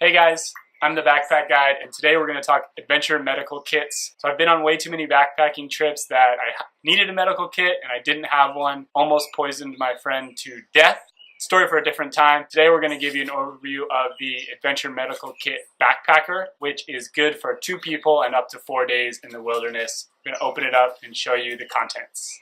Hey guys, I'm the Backpack Guide, and today we're going to talk adventure medical kits. So I've been on way too many backpacking trips that I needed a medical kit and I didn't have one. Almost poisoned my friend to death. Story for a different time. Today we're going to give you an overview of the Adventure Medical Kit Backpacker, which is good for 2 people and up to 4 days in the wilderness. I'm going to open it up and show you the contents.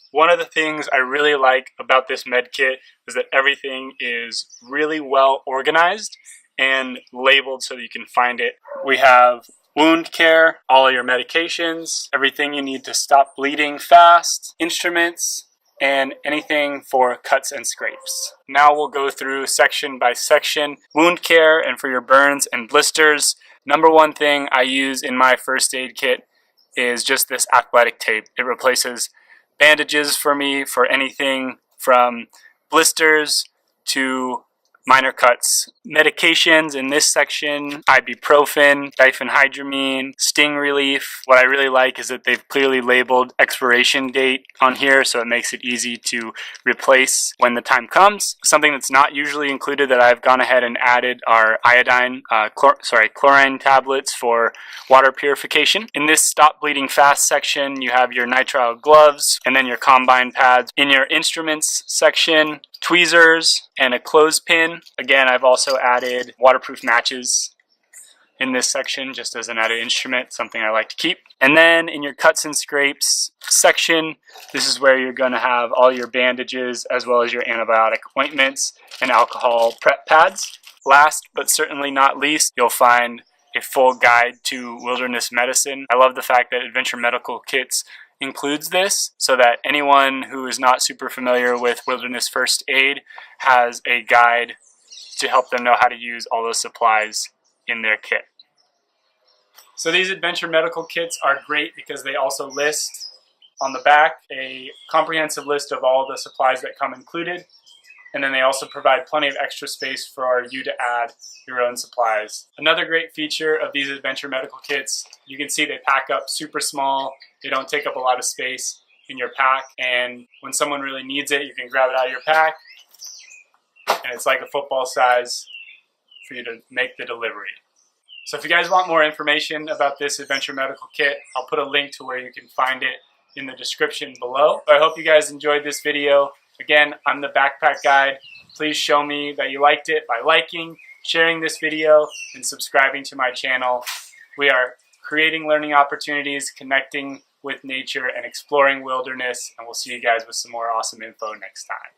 One of the things I really like about this med kit is that everything is really well organized and labeled so that you can find it. We have wound care, all your medications, everything you need to stop bleeding fast, instruments, and anything for cuts and scrapes. Now we'll go through section by section. Wound care and for your burns and blisters. Number one thing I use in my first aid kit is just this athletic tape. It replaces bandages for me for anything from blisters to minor cuts. Medications in this section: ibuprofen, diphenhydramine, sting relief. What I really like is that they've clearly labeled expiration date on here, so it makes it easy to replace when the time comes. Something that's not usually included that I've gone ahead and added are chlorine tablets for water purification. In this stop bleeding fast section, you have your nitrile gloves and then your combine pads. In your instruments section, tweezers and a clothespin. Again, I've also added waterproof matches in this section just as an added instrument, something I like to keep. And then in your cuts and scrapes section, this is where you're going to have all your bandages as well as your antibiotic ointments and alcohol prep pads. Last but certainly not least, you'll find a full guide to wilderness medicine. I love the fact that Adventure Medical Kits includes this so that anyone who is not super familiar with wilderness first aid has a guide to help them know how to use all those supplies in their kit. So these Adventure Medical Kits are great because they also list on the back a comprehensive list of all the supplies that come included, and then they also provide plenty of extra space for you to add your own supplies. Another great feature of these Adventure Medical Kits, you can see they pack up super small. They don't take up a lot of space in your pack, and when someone really needs it, you can grab it out of your pack, and it's like a football size for you to make the delivery. So if you guys want more information about this Adventure Medical Kit, I'll put a link to where you can find it in the description below. I hope you guys enjoyed this video. Again, I'm the Backpack Guide. Please show me that you liked it by liking, sharing this video, and subscribing to my channel. We are creating learning opportunities, connecting with nature, and exploring wilderness, and we'll see you guys with some more awesome info next time.